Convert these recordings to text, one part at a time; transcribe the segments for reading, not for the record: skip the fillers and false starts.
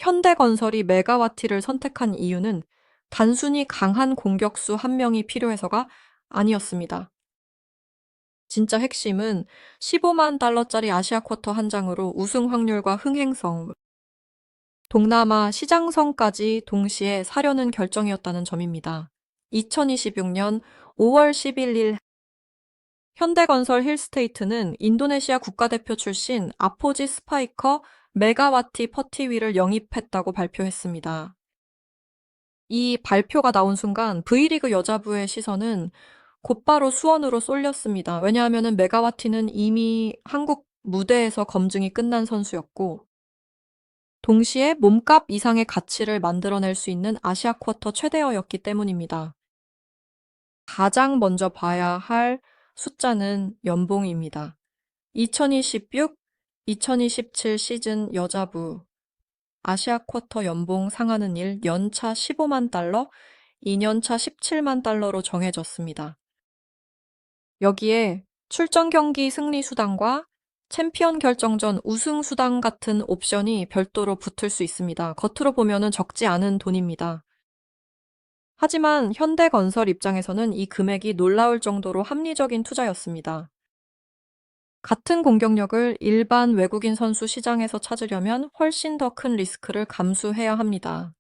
현대건설이 메가와티를 선택한 이유는 단순히 강한 공격수 한 명이 필요해서가 아니었습니다. 진짜 핵심은 15만 달러짜리 아시아 쿼터 한 장으로 우승 확률과 흥행성, 동남아 시장성까지 동시에 사려는 결정이었다는 점입니다. 2026년 5월 11일 현대건설 힐스테이트는 인도네시아 국가대표 출신 아포지 스파이커 메가와티 퍼티위를 영입했다고 발표했습니다. 이 발표가 나온 순간 V리그 여자부의 시선은 곧바로 수원으로 쏠렸습니다. 왜냐하면 메가와티는 이미 한국 무대에서 검증이 끝난 선수였고, 동시에 몸값 이상의 가치를 만들어낼 수 있는 아시아 쿼터 최대어였기 때문입니다. 가장 먼저 봐야 할 숫자는 연봉입니다. 2026, 2027 시즌 여자부 아시아 쿼터 연봉 상하는 일 연차 15만 달러, 2년차 17만 달러로 정해졌습니다. 여기에 출전 경기 승리 수당과 챔피언 결정전 우승 수당 같은 옵션이 별도로 붙을 수 있습니다. 겉으로 보면은 적지 않은 돈입니다. 하지만 현대건설 입장에서는 이 금액이 놀라울 정도로 합리적인 투자였습니다. 같은 공격력을 일반 외국인 선수 시장에서 찾으려면 훨씬 더 큰 리스크를 감수해야 합니다.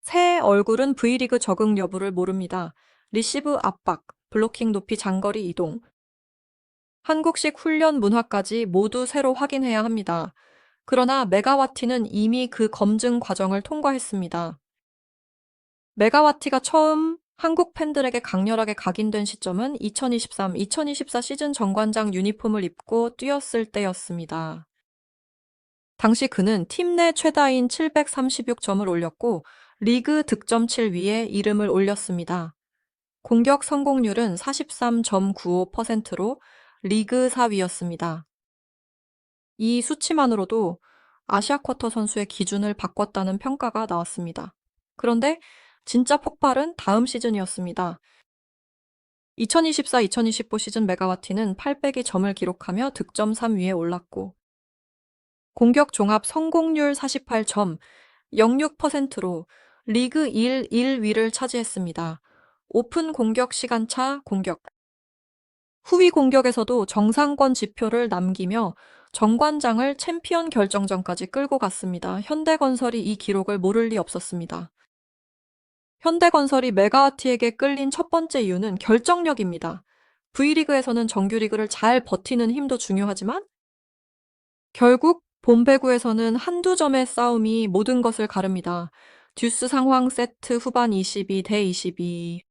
새 얼굴은 V리그 적응 여부를 모릅니다. 리시브 압박, 블로킹 높이 장거리 이동, 한국식 훈련 문화까지 모두 새로 확인해야 합니다. 그러나 메가와티는 이미 그 검증 과정을 통과했습니다. 메가와티가 처음 한국 팬들에게 강렬하게 각인된 시점은 2023-2024 시즌 정관장 유니폼을 입고 뛰었을 때였습니다. 당시 그는 팀 내 최다인 736점을 올렸고 리그 득점 7위에 이름을 올렸습니다. 공격 성공률은 43.95%로 리그 4위였습니다. 이 수치만으로도 아시아 쿼터 선수의 기준을 바꿨다는 평가가 나왔습니다. 그런데 진짜 폭발은 다음 시즌이었습니다. 2024-2025 시즌 메가와티는 800의 점을 기록하며 득점 3위에 올랐고 공격 종합 성공률 48점, 06%로 리그 1위를 차지했습니다. 오픈 공격 시간차 공격. 후위 공격에서도 정상권 지표를 남기며 정관장을 챔피언 결정전까지 끌고 갔습니다. 현대건설이 이 기록을 모를 리 없었습니다. 현대건설이 메가와티에게 끌린 첫 번째 이유는 결정력입니다. V리그에서는 정규리그를 잘 버티는 힘도 중요하지만 결국 본배구에서는 한두 점의 싸움이 모든 것을 가릅니다. 듀스 상황 세트 후반 22대 22.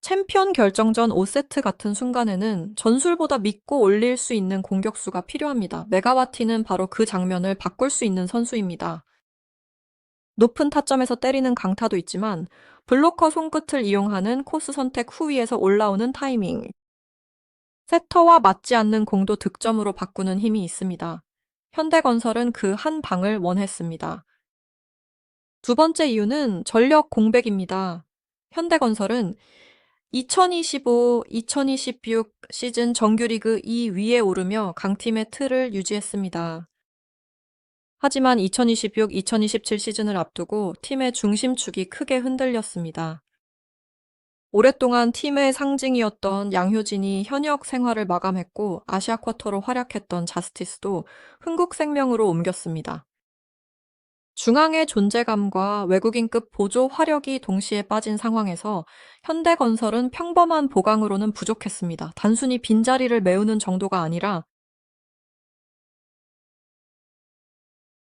챔피언 결정전 5세트 같은 순간에는 전술보다 믿고 올릴 수 있는 공격수가 필요합니다. 메가와티는 바로 그 장면을 바꿀 수 있는 선수입니다. 높은 타점에서 때리는 강타도 있지만 블로커 손끝을 이용하는 코스 선택 후위에서 올라오는 타이밍. 세터와 맞지 않는 공도 득점으로 바꾸는 힘이 있습니다. 현대건설은 그 한 방을 원했습니다. 두 번째 이유는 전력 공백입니다. 현대건설은 2025-2026 시즌 정규리그 2위에 오르며 강팀의 틀을 유지했습니다. 하지만 2026-2027 시즌을 앞두고 팀의 중심축이 크게 흔들렸습니다. 오랫동안 팀의 상징이었던 양효진이 현역 생활을 마감했고 아시아 쿼터로 활약했던 자스티스도 흥국생명으로 옮겼습니다. 중앙의 존재감과 외국인급 보조 화력이 동시에 빠진 상황에서 현대건설은 평범한 보강으로는 부족했습니다. 단순히 빈자리를 메우는 정도가 아니라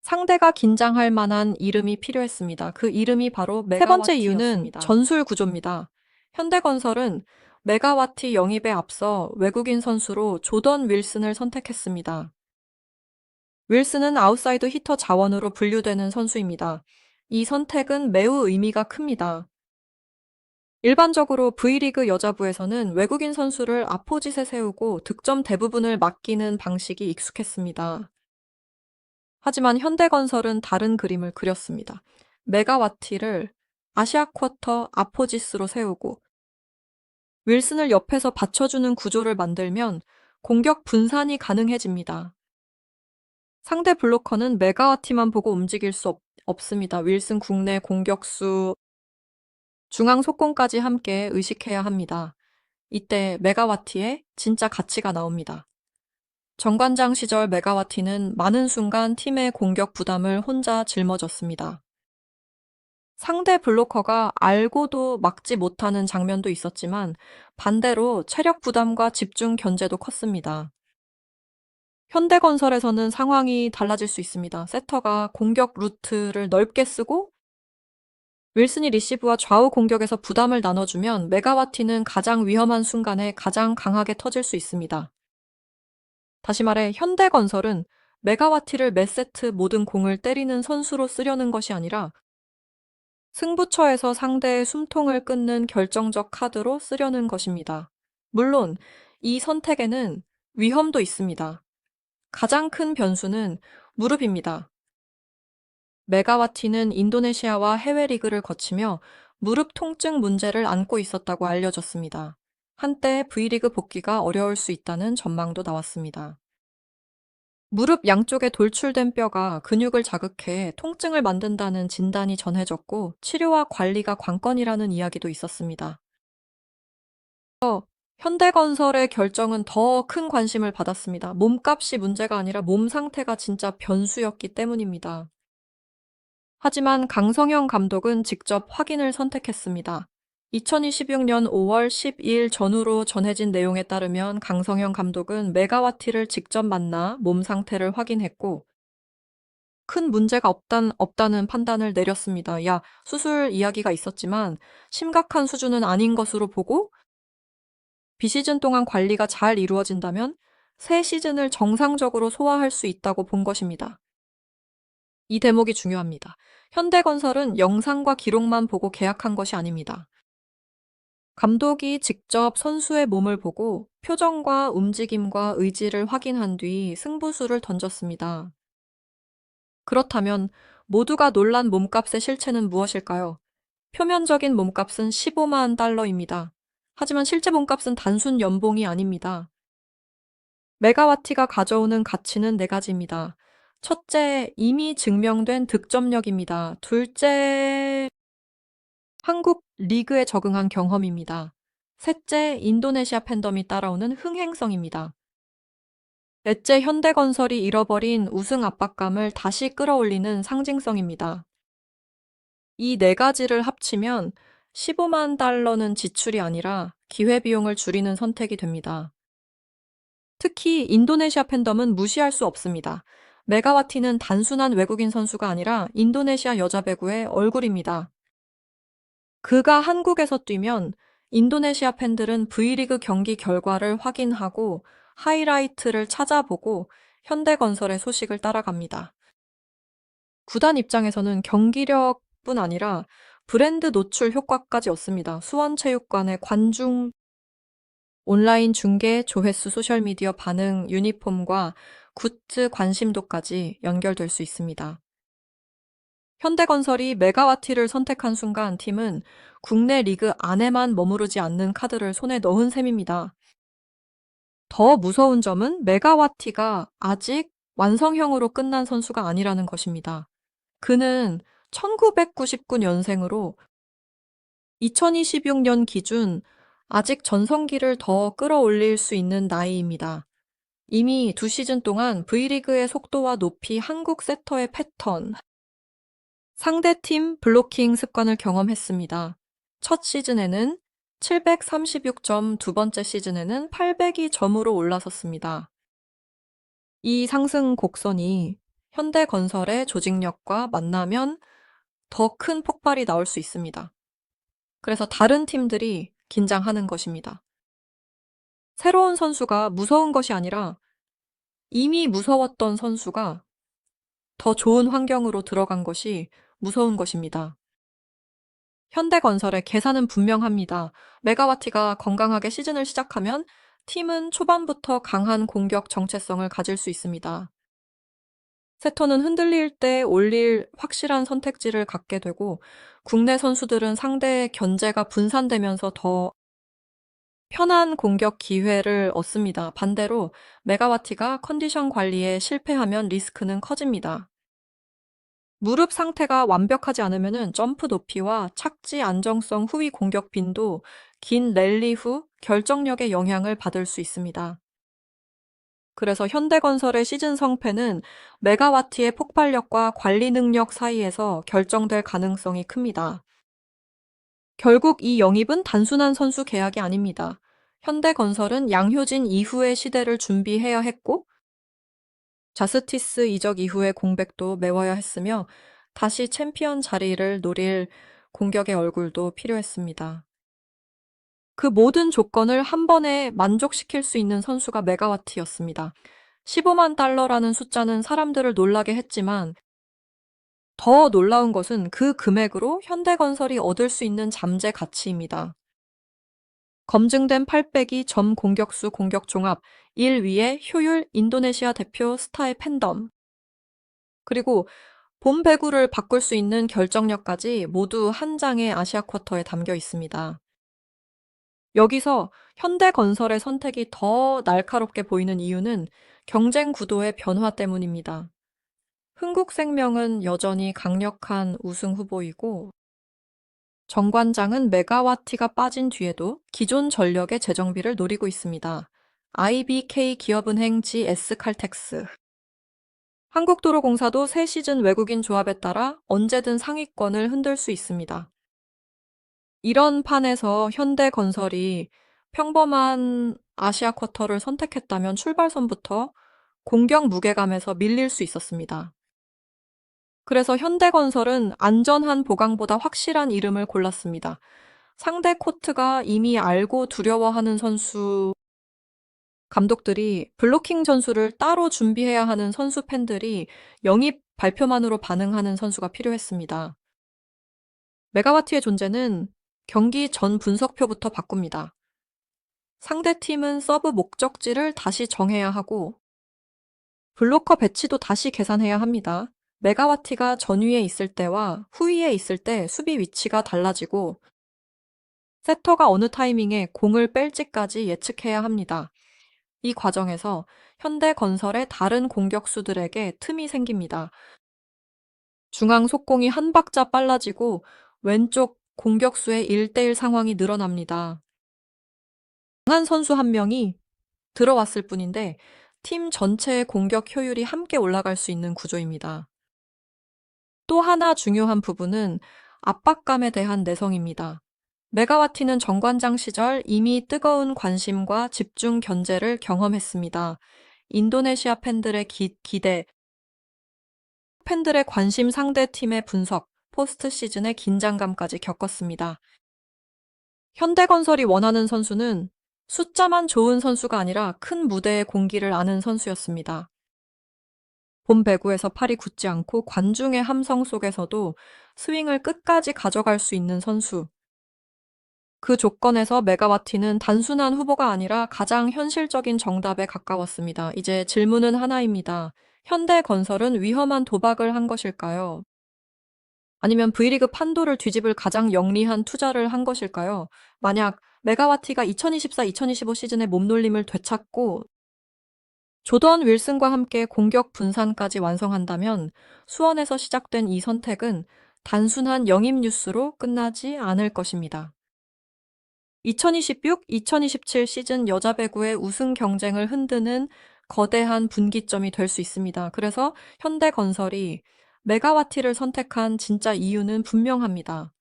상대가 긴장할 만한 이름이 필요했습니다. 그 이름이 바로 세 번째 이유는 전술 구조입니다. 현대건설은 메가와티 영입에 앞서 외국인 선수로 조던 윌슨을 선택했습니다. 윌슨은 아웃사이드 히터 자원으로 분류되는 선수입니다. 이 선택은 매우 의미가 큽니다. 일반적으로 V리그 여자부에서는 외국인 선수를 아포짓에 세우고 득점 대부분을 맡기는 방식이 익숙했습니다. 하지만 현대건설은 다른 그림을 그렸습니다. 메가와티를 아시아 쿼터 아포지스로 세우고 윌슨을 옆에서 받쳐주는 구조를 만들면 공격 분산이 가능해집니다. 상대 블로커는 메가와티만 보고 움직일 수 없습니다. 윌슨 국내 공격수, 중앙 속공까지 함께 의식해야 합니다. 이때 메가와티의 진짜 가치가 나옵니다. 정관장 시절 메가와티는 많은 순간 팀의 공격 부담을 혼자 짊어졌습니다. 상대 블로커가 알고도 막지 못하는 장면도 있었지만 반대로 체력 부담과 집중 견제도 컸습니다. 현대건설에서는 상황이 달라질 수 있습니다. 세터가 공격 루트를 넓게 쓰고 윌슨이 리시브와 좌우 공격에서 부담을 나눠주면 메가와티는 가장 위험한 순간에 가장 강하게 터질 수 있습니다. 다시 말해 현대건설은 메가와티를 몇 세트 모든 공을 때리는 선수로 쓰려는 것이 아니라 승부처에서 상대의 숨통을 끊는 결정적 카드로 쓰려는 것입니다. 물론 이 선택에는 위험도 있습니다. 가장 큰 변수는 무릎입니다. 메가와티는 인도네시아와 해외 리그를 거치며 무릎 통증 문제를 안고 있었다고 알려졌습니다. 한때 V리그 복귀가 어려울 수 있다는 전망도 나왔습니다. 무릎 양쪽에 돌출된 뼈가 근육을 자극해 통증을 만든다는 진단이 전해졌고 치료와 관리가 관건이라는 이야기도 있었습니다. 현대건설의 결정은 더 큰 관심을 받았습니다. 몸값이 문제가 아니라 몸 상태가 진짜 변수였기 때문입니다. 하지만 강성형 감독은 직접 확인을 선택했습니다. 2026년 5월 12일 전후로 전해진 내용에 따르면 강성형 감독은 메가와티를 직접 만나 몸 상태를 확인했고 큰 문제가 없다는 판단을 내렸습니다. 수술 이야기가 있었지만 심각한 수준은 아닌 것으로 보고 비시즌 동안 관리가 잘 이루어진다면 새 시즌을 정상적으로 소화할 수 있다고 본 것입니다. 이 대목이 중요합니다. 현대건설은 영상과 기록만 보고 계약한 것이 아닙니다. 감독이 직접 선수의 몸을 보고 표정과 움직임과 의지를 확인한 뒤 승부수를 던졌습니다. 그렇다면 모두가 놀란 몸값의 실체는 무엇일까요? 표면적인 몸값은 15만 달러입니다. 하지만 실제 몸값은 단순 연봉이 아닙니다. 메가와티가 가져오는 가치는 4가지입니다. 첫째, 이미 증명된 득점력입니다. 둘째, 한국 리그에 적응한 경험입니다. 셋째, 인도네시아 팬덤이 따라오는 흥행성입니다. 넷째, 현대건설이 잃어버린 우승 압박감을 다시 끌어올리는 상징성입니다. 이 4가지를 합치면 15만 달러는 지출이 아니라 기회비용을 줄이는 선택이 됩니다. 특히 인도네시아 팬덤은 무시할 수 없습니다. 메가와티는 단순한 외국인 선수가 아니라 인도네시아 여자 배구의 얼굴입니다. 그가 한국에서 뛰면 인도네시아 팬들은 V리그 경기 결과를 확인하고 하이라이트를 찾아보고 현대건설의 소식을 따라갑니다. 구단 입장에서는 경기력뿐 아니라 브랜드 노출 효과까지 얻습니다. 수원체육관의 관중, 온라인 중계, 조회수, 소셜미디어 반응, 유니폼과 굿즈 관심도까지 연결될 수 있습니다. 현대건설이 메가와티를 선택한 순간 팀은 국내 리그 안에만 머무르지 않는 카드를 손에 넣은 셈입니다. 더 무서운 점은 메가와티가 아직 완성형으로 끝난 선수가 아니라는 것입니다. 그는 1999년생으로 2026년 기준 아직 전성기를 더 끌어올릴 수 있는 나이입니다. 이미 2시즌 동안 V리그의 속도와 높이, 한국 세터의 패턴, 상대팀 블로킹 습관을 경험했습니다. 첫 시즌에는 736점, 두 번째 시즌에는 802점으로 올라섰습니다. 이 상승 곡선이 현대건설의 조직력과 만나면 더 큰 폭발이 나올 수 있습니다. 그래서 다른 팀들이 긴장하는 것입니다. 새로운 선수가 무서운 것이 아니라 이미 무서웠던 선수가 더 좋은 환경으로 들어간 것이 무서운 것입니다. 현대건설의 계산은 분명합니다. 메가와티가 건강하게 시즌을 시작하면 팀은 초반부터 강한 공격 정체성을 가질 수 있습니다. 세터는 흔들릴 때 올릴 확실한 선택지를 갖게 되고 국내 선수들은 상대의 견제가 분산되면서 더 편한 공격 기회를 얻습니다. 반대로 메가와티가 컨디션 관리에 실패하면 리스크는 커집니다. 무릎 상태가 완벽하지 않으면 점프 높이와 착지 안정성 후위 공격 빈도, 긴 랠리 후 결정력에 영향을 받을 수 있습니다. 그래서 현대건설의 시즌 성패는 메가와티의 폭발력과 관리 능력 사이에서 결정될 가능성이 큽니다. 결국 이 영입은 단순한 선수 계약이 아닙니다. 현대건설은 양효진 이후의 시대를 준비해야 했고, 자스티스 이적 이후의 공백도 메워야 했으며, 다시 챔피언 자리를 노릴 공격의 얼굴도 필요했습니다. 그 모든 조건을 한 번에 만족시킬 수 있는 선수가 메가와티였습니다. 15만 달러라는 숫자는 사람들을 놀라게 했지만, 더 놀라운 것은 그 금액으로 현대건설이 얻을 수 있는 잠재 가치입니다. 검증된 800이 점 공격수 공격 종합, 1위의 효율 인도네시아 대표 스타의 팬덤, 그리고 본 배구를 바꿀 수 있는 결정력까지 모두 한 장의 아시아 쿼터에 담겨 있습니다. 여기서 현대건설의 선택이 더 날카롭게 보이는 이유는 경쟁 구도의 변화 때문입니다. 흥국생명은 여전히 강력한 우승 후보이고, 정관장은 메가와티가 빠진 뒤에도 기존 전력의 재정비를 노리고 있습니다. IBK 기업은행 GS칼텍스. 한국도로공사도 새 시즌 외국인 조합에 따라 언제든 상위권을 흔들 수 있습니다. 이런 판에서 현대건설이 평범한 아시아 쿼터를 선택했다면 출발선부터 공격 무게감에서 밀릴 수 있었습니다. 그래서 현대건설은 안전한 보강보다 확실한 이름을 골랐습니다. 상대 코트가 이미 알고 두려워하는 선수, 감독들이 블로킹 전술을 따로 준비해야 하는 선수 팬들이 영입 발표만으로 반응하는 선수가 필요했습니다. 메가와티의 존재는 경기 전 분석표부터 바꿉니다. 상대팀은 서브 목적지를 다시 정해야 하고 블로커 배치도 다시 계산해야 합니다. 메가와티가 전위에 있을 때와 후위에 있을 때 수비 위치가 달라지고 세터가 어느 타이밍에 공을 뺄지까지 예측해야 합니다. 이 과정에서 현대건설의 다른 공격수들에게 틈이 생깁니다. 중앙 속공이 한 박자 빨라지고 왼쪽 공격수의 1대1 상황이 늘어납니다. 강한 선수 한 명이 들어왔을 뿐인데 팀 전체의 공격 효율이 함께 올라갈 수 있는 구조입니다. 또 하나 중요한 부분은 압박감에 대한 내성입니다. 메가와티는 정관장 시절 이미 뜨거운 관심과 집중 견제를 경험했습니다. 인도네시아 팬들의 기대, 팬들의 관심 상대 팀의 분석, 포스트 시즌의 긴장감까지 겪었습니다. 현대건설이 원하는 선수는 숫자만 좋은 선수가 아니라 큰 무대의 공기를 아는 선수였습니다. 본 배구에서 팔이 굳지 않고 관중의 함성 속에서도 스윙을 끝까지 가져갈 수 있는 선수. 그 조건에서 메가와티는 단순한 후보가 아니라 가장 현실적인 정답에 가까웠습니다. 이제 질문은 하나입니다. 현대건설은 위험한 도박을 한 것일까요? 아니면 V리그 판도를 뒤집을 가장 영리한 투자를 한 것일까요? 만약 메가와티가 2024-2025 시즌의 몸놀림을 되찾고 조던 윌슨과 함께 공격 분산까지 완성한다면 수원에서 시작된 이 선택은 단순한 영입 뉴스로 끝나지 않을 것입니다. 2026-2027 시즌 여자 배구의 우승 경쟁을 흔드는 거대한 분기점이 될 수 있습니다. 그래서 현대건설이 메가와티를 선택한 진짜 이유는 분명합니다.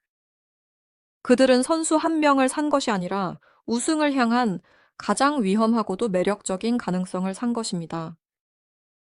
그들은 선수 한 명을 산 것이 아니라 우승을 향한 가장 위험하고도 매력적인 가능성을 산 것입니다.